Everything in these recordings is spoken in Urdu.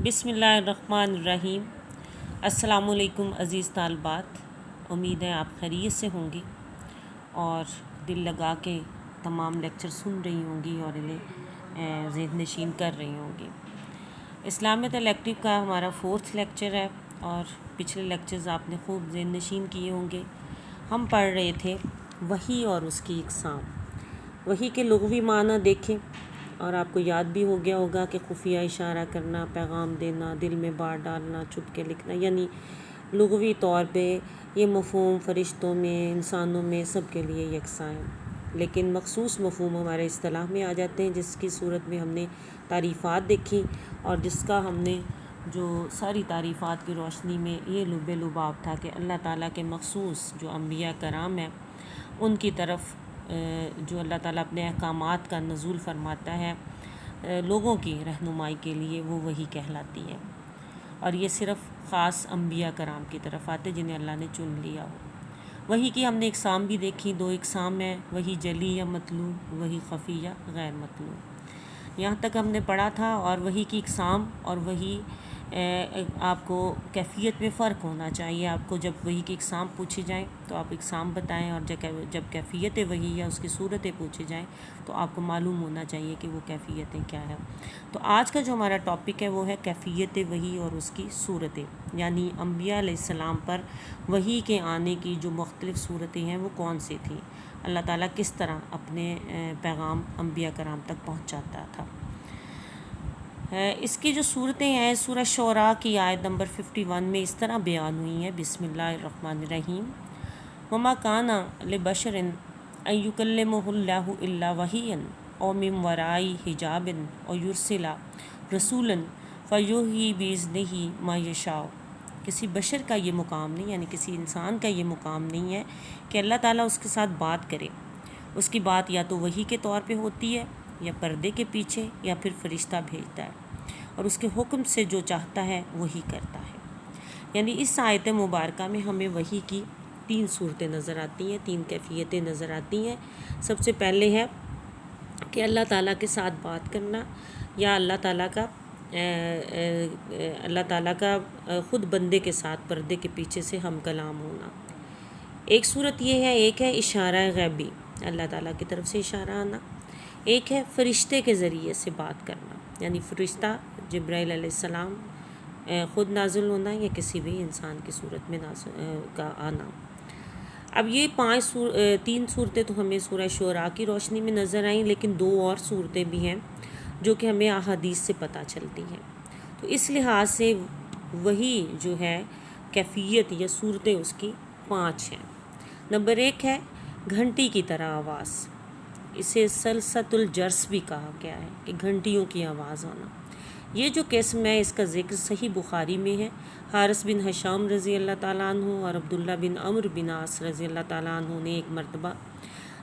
بسم اللہ الرحمن الرحیم۔ السلام علیکم عزیز طالبات، امید ہے آپ خیریت سے ہوں گی اور دل لگا کے تمام لیکچر سن رہی ہوں گی اور انہیں ذہن نشین کر رہی ہوں گی۔ اسلامیت الیکٹیو کا ہمارا 4تھ لیکچر ہے اور پچھلے لیکچرز آپ نے خوب ذہن نشین کیے ہوں گے۔ ہم پڑھ رہے تھے وحی اور اس کی اقسام۔ وحی کے لغوی معنی دیکھیں اور آپ کو یاد بھی ہو گیا ہوگا کہ خفیہ اشارہ کرنا، پیغام دینا، دل میں بات ڈالنا، چھپ کے لکھنا، یعنی لغوی طور پہ یہ مفہوم فرشتوں میں، انسانوں میں سب کے لیے یکساں ہے، لیکن مخصوص مفہوم ہمارے اصطلاح میں آ جاتے ہیں جس کی صورت میں ہم نے تعریفات دیکھی اور جس کا ہم نے جو ساری تعریفات کی روشنی میں یہ لب لباب تھا کہ اللہ تعالیٰ کے مخصوص جو انبیاء کرام ہیں ان کی طرف جو اللہ تعالیٰ اپنے احکامات کا نزول فرماتا ہے لوگوں کی رہنمائی کے لیے، وہ وحی کہلاتی ہے، اور یہ صرف خاص انبیاء کرام کی طرف آتے جنہیں اللہ نے چن لیا ہو۔ وحی کی ہم نے اقسام بھی دیکھی، 2 اقسام ہیں، وحی جلی یا مطلوع، وحی خفی یا غیر مطلوع، یہاں تک ہم نے پڑھا تھا۔ اور وحی کی اقسام اور وحی آپ کو کیفیت میں فرق ہونا چاہیے۔ آپ کو جب وحی کی اقسام پوچھی جائیں تو آپ اقسام بتائیں، اور جب کیفیت وحی یا اس کی صورتیں پوچھی جائیں تو آپ کو معلوم ہونا چاہیے کہ وہ کیفیتیں کیا ہیں۔ تو آج کا جو ہمارا ٹاپک ہے وہ ہے کیفیت وحی اور اس کی صورتیں، یعنی انبیاء علیہ السلام پر وحی کے آنے کی جو مختلف صورتیں ہیں وہ کون سی تھیں، اللہ تعالیٰ کس طرح اپنے پیغام انبیاء کرام تک پہنچاتا تھا۔ اس کی جو صورتیں ہیں سورہ شعراء کی آیت نمبر 51 میں اس طرح بیان ہوئی ہیں، بسم اللہ الرحمن الرحیم۔ وما کان لبشر ان یکلمہ اللہ الا وحیا او من وراء حجاب او یرسل رسولا فیوحی باذنہ ما یشاء۔ کسی بشر کا یہ مقام نہیں، یعنی کسی انسان کا یہ مقام نہیں ہے کہ اللہ تعالیٰ اس کے ساتھ بات کرے۔ اس کی بات یا تو وحی کے طور پہ ہوتی ہے یا پردے کے پیچھے یا پھر فرشتہ بھیجتا ہے، اور اس کے حکم سے جو چاہتا ہے وہی کرتا ہے۔ یعنی اس آیت مبارکہ میں ہمیں وحی کی 3 صورتیں نظر آتی ہیں، 3 کیفیتیں نظر آتی ہیں۔ سب سے پہلے ہے کہ اللہ تعالیٰ کے ساتھ بات کرنا، یا اللہ تعالیٰ کا خود بندے کے ساتھ پردے کے پیچھے سے ہم کلام ہونا۔ ایک صورت یہ ہے، ایک ہے اشارہ غیبی، اللہ تعالیٰ کی طرف سے اشارہ آنا، ایک ہے فرشتے کے ذریعے سے بات کرنا، یعنی فرشتہ جبرائیل علیہ السلام خود نازل ہونا یا کسی بھی انسان کی صورت میں کا آنا۔ اب یہ 3 صورتیں تو ہمیں سورہ شعراء کی روشنی میں نظر آئیں، لیکن 2 اور صورتیں بھی ہیں جو کہ ہمیں احادیث سے پتہ چلتی ہیں۔ تو اس لحاظ سے وہی جو ہے کیفیت یا صورتیں اس کی 5 ہیں۔ نمبر 1 ہے گھنٹی کی طرح آواز، اسے سلسلۃ الجرس بھی کہا گیا ہے کہ گھنٹیوں کی آواز آنا۔ یہ جو قسم ہے اس کا ذکر صحیح بخاری میں ہے۔ حارث بن ہشام رضی اللہ تعالیٰ عنہ اور عبداللہ بن عمرو بن عاص رضی اللہ تعالیٰ عنہ نے ایک مرتبہ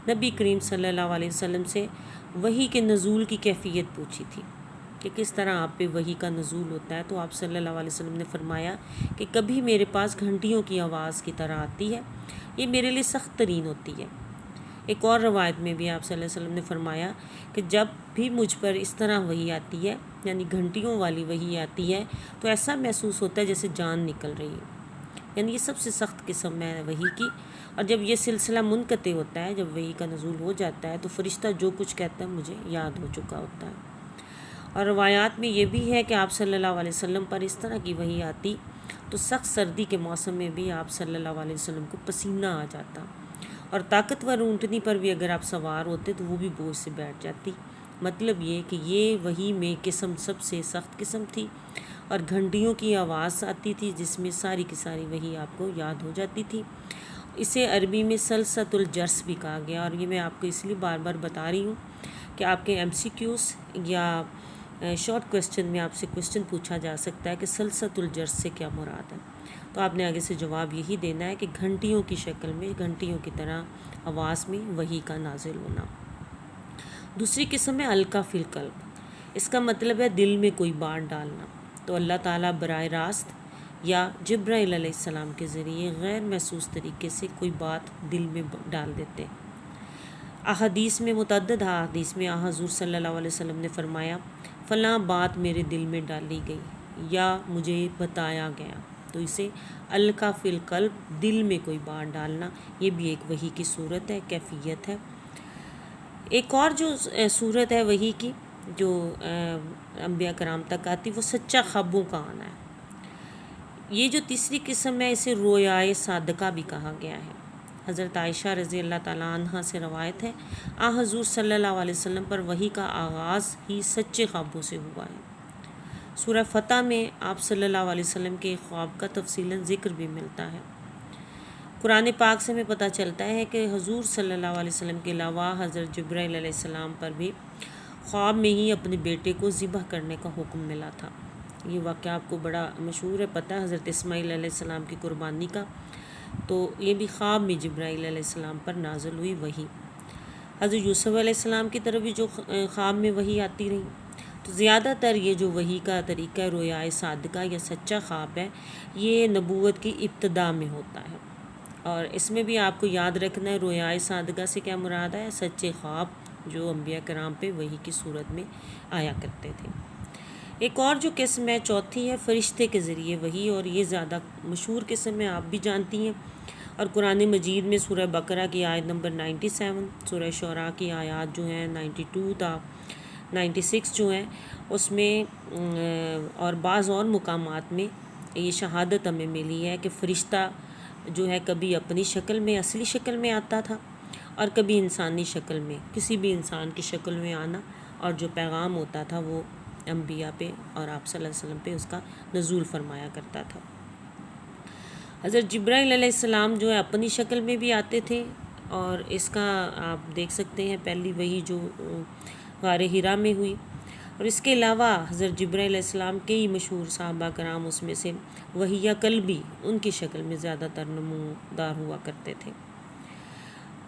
نبی کریم صلی اللہ علیہ وسلم سے وحی کے نزول کی کیفیت پوچھی تھی کہ کس طرح آپ پہ وحی کا نزول ہوتا ہے، تو آپ صلی اللہ علیہ وسلم نے فرمایا کہ کبھی میرے پاس گھنٹیوں کی آواز کی طرح آتی ہے، یہ میرے لیے سخت ترین ہوتی ہے۔ ایک اور روایت میں بھی آپ صلی اللہ علیہ وسلم نے فرمایا کہ جب بھی مجھ پر اس طرح وحی آتی ہے، یعنی گھنٹیوں والی وحی آتی ہے، تو ایسا محسوس ہوتا ہے جیسے جان نکل رہی ہے، یعنی یہ سب سے سخت قسم ہے وحی کی۔ اور جب یہ سلسلہ منقطع ہوتا ہے، جب وحی کا نزول ہو جاتا ہے، تو فرشتہ جو کچھ کہتا ہے مجھے یاد ہو چکا ہوتا ہے۔ اور روایات میں یہ بھی ہے کہ آپ صلی اللہ علیہ وسلم پر اس طرح کی وحی آتی تو سخت سردی کے موسم میں بھی آپ صلی اللہ علیہ وسلم کو پسینہ آ جاتا، اور طاقتور اونٹنی پر بھی اگر آپ سوار ہوتے تو وہ بھی بوجھ سے بیٹھ جاتی۔ مطلب یہ کہ یہ وحی میں قسم سب سے سخت قسم تھی، اور گھنٹیوں کی آواز آتی تھی جس میں ساری کی ساری وحی آپ کو یاد ہو جاتی تھی۔ اسے عربی میں سلسلۃ الجرس بھی کہا گیا، اور یہ میں آپ کو اس لیے بار بار بتا رہی ہوں کہ آپ کے MCQs یا شارٹ کویسچن میں آپ سے کویسچن پوچھا جا سکتا ہے کہ سلسلۃ الجرس سے کیا مراد ہے، تو آپ نے آگے سے جواب یہی دینا ہے کہ گھنٹیوں کی شکل میں، گھنٹیوں کی طرح آواز میں وحی کا نازل ہونا۔ دوسری قسم ہے القا فی القلب، اس کا مطلب ہے دل میں کوئی بات ڈالنا، تو اللہ تعالیٰ براہ راست یا جبرائیل علیہ السلام کے ذریعے غیر محسوس طریقے سے کوئی بات دل میں ڈال دیتے۔ احادیث میں، متعدد احادیث میں حضور صلی اللہ علیہ وسلم نے فرمایا فلاں بات میرے دل میں ڈالی گئی، یا مجھے بتایا گیا، تو اسے القا فی القلب، دل میں کوئی بات ڈالنا، یہ بھی ایک وحی کی صورت ہے، کیفیت ہے۔ ایک اور جو صورت ہے وحی کی جو انبیاء کرام تک آتی، وہ سچا خوابوں کا آنا ہے۔ یہ جو تیسری قسم ہے اسے رویائے صادقہ بھی کہا گیا ہے۔ حضرت عائشہ رضی اللہ تعالیٰ عنہ سے روایت ہے، حضور صلی اللہ علیہ وسلم پر وحی کا آغاز ہی سچے خوابوں سے ہوا ہے۔ سورہ فتح میں آپ صلی اللہ علیہ وسلم کے خواب کا تفصیلاً ذکر بھی ملتا ہے۔ قرآن پاک سے ہمیں پتہ چلتا ہے کہ حضور صلی اللہ علیہ وسلم کے علاوہ حضرت جبرائیل علیہ السلام پر بھی خواب میں ہی اپنے بیٹے کو ذبح کرنے کا حکم ملا تھا۔ یہ واقعہ آپ کو بڑا مشہور ہے، پتہ ہے حضرت اسماعیل علیہ السلام کی قربانی کا، تو یہ بھی خواب میں جبرائیل علیہ السلام پر نازل ہوئی وحی۔ حضرت یوسف علیہ السلام کی طرف بھی جو خواب میں وحی آتی رہی، تو زیادہ تر یہ جو وحی کا طریقہ رویائے صادقہ یا سچا خواب ہے، یہ نبوت کی ابتدا میں ہوتا ہے۔ اور اس میں بھی آپ کو یاد رکھنا ہے رویائے صادقہ سے کیا مراد ہے، سچے خواب جو انبیاء کرام پہ وحی کی صورت میں آیا کرتے تھے۔ ایک اور جو قسم ہے چوتھی ہے فرشتے کے ذریعے وحی، اور یہ زیادہ مشہور قسم ہے، آپ بھی جانتی ہیں۔ اور قرآن مجید میں سورہ بقرہ کی آیت نمبر 97، سورہ شعراء کی آیات جو ہیں 92 تا 96 جو ہیں، اس میں اور بعض اور مقامات میں یہ شہادت ہمیں ملی ہے کہ فرشتہ جو ہے کبھی اپنی شکل میں، اصلی شکل میں آتا تھا، اور کبھی انسانی شکل میں، کسی بھی انسان کی شکل میں آنا، اور جو پیغام ہوتا تھا وہ انبیاء پہ اور آپ صلی اللہ علیہ وسلم پہ اس کا نزول فرمایا کرتا تھا۔ حضرت جبرائیل علیہ السلام جو ہے اپنی شکل میں بھی آتے تھے، اور اس کا آپ دیکھ سکتے ہیں پہلی وحی جو غار حرا میں ہوئی۔ اور اس کے علاوہ حضرت جبرائیل علیہ السلام کے ہی مشہور صحابہ کرام اس میں سے وحی قلبی ان کی شکل میں زیادہ تر نمودار ہوا کرتے تھے۔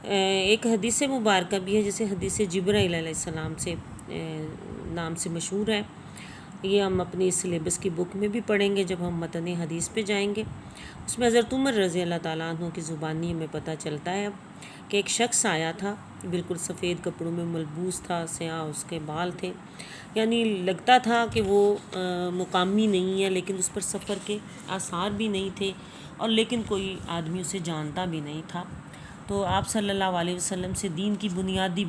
ایک حدیث مبارکہ بھی ہے جسے حدیث جبرائیل علیہ السلام سے نام سے مشہور ہے، یہ ہم اپنی سلیبس کی بک میں بھی پڑھیں گے جب ہم متن حدیث پہ جائیں گے۔ اس میں حضرت عمر رضی اللہ تعالیٰ عنہ کی زبانی ہمیں پتہ چلتا ہے کہ ایک شخص آیا تھا، بالکل سفید کپڑوں میں ملبوس تھا، سیاہ اس کے بال تھے، یعنی لگتا تھا کہ وہ مقامی نہیں ہے، لیکن اس پر سفر کے آثار بھی نہیں تھے، اور لیکن کوئی آدمی اسے جانتا بھی نہیں تھا۔ تو آپ صلی اللہ علیہ وسلم سے دین کی بنیادی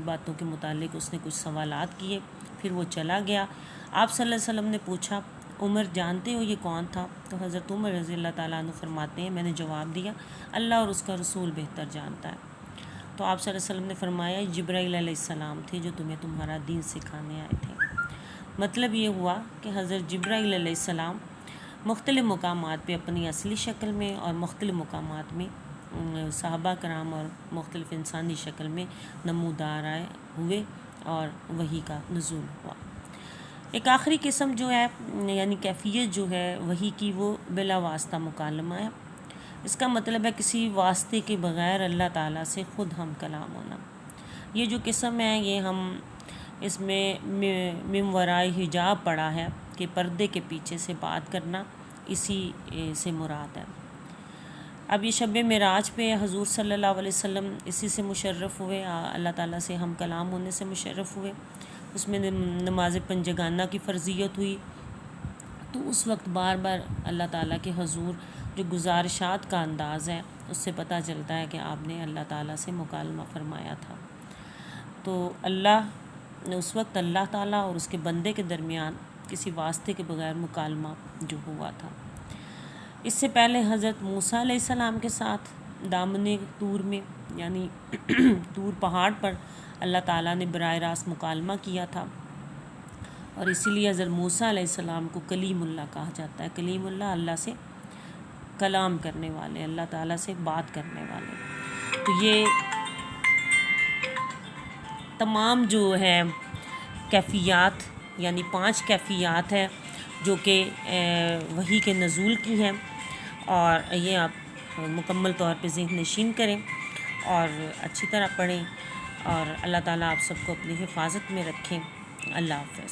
باتوں کے متعلق اس نے کچھ سوالات کیے، پھر وہ چلا گیا۔ آپ صلی اللہ علیہ وسلم نے پوچھا، عمر جانتے ہو یہ کون تھا؟ تو حضرت عمر رضی اللہ تعالیٰ عنہ فرماتے ہیں، میں نے جواب دیا، اللہ اور اس کا رسول بہتر جانتا ہے۔ تو آپ صلی اللہ علیہ وسلم نے فرمایا، جبرائیل علیہ السلام تھے جو تمہیں تمہارا دین سکھانے آئے تھے۔ مطلب یہ ہوا کہ حضرت جبرائیل علیہ السلام مختلف مقامات پہ اپنی اصلی شکل میں اور مختلف مقامات میں صحابہ کرام اور مختلف انسانی شکل میں نمودار آئے ہوئے اور وحی کا نزول ہوا۔ ایک آخری قسم جو ہے یعنی کیفیت جو ہے وحی کی، وہ بلا واسطہ مکالمہ ہے۔ اس کا مطلب ہے کسی واسطے کے بغیر اللہ تعالیٰ سے خود ہم کلام ہونا۔ یہ جو قسم ہے یہ ہم اس میں من ورائے حجاب پڑھا ہے کہ پردے کے پیچھے سے بات کرنا، اسی سے مراد ہے۔ اب یہ شب معراج پہ حضور صلی اللہ علیہ وسلم اسی سے مشرف ہوئے، اللہ تعالیٰ سے ہم کلام ہونے سے مشرف ہوئے۔ اس میں نماز پنجگانہ کی فرضیت ہوئی، تو اس وقت بار بار اللہ تعالیٰ کے حضور جو گزارشات کا انداز ہے اس سے پتہ چلتا ہے کہ آپ نے اللہ تعالیٰ سے مکالمہ فرمایا تھا۔ تو اس وقت اللہ تعالیٰ اور اس کے بندے کے درمیان کسی واسطے کے بغیر مکالمہ جو ہوا تھا۔ اس سے پہلے حضرت موسیٰ علیہ السلام کے ساتھ دامن طور میں یعنی طور پہاڑ پر اللہ تعالیٰ نے براہ راست مکالمہ کیا تھا، اور اسی لیے حضرت موسیٰ علیہ السلام کو کلیم اللہ کہا جاتا ہے۔ کلیم اللہ، اللہ سے کلام کرنے والے، اللہ تعالیٰ سے بات کرنے والے۔ تو یہ تمام جو ہے کیفیات یعنی 5 کیفیات ہے جو کہ وحی کے نزول کی ہیں، اور یہ آپ مکمل طور پہ ذہن نشین کریں اور اچھی طرح پڑھیں، اور اللہ تعالیٰ آپ سب کو اپنی حفاظت میں رکھیں۔ اللہ حافظ۔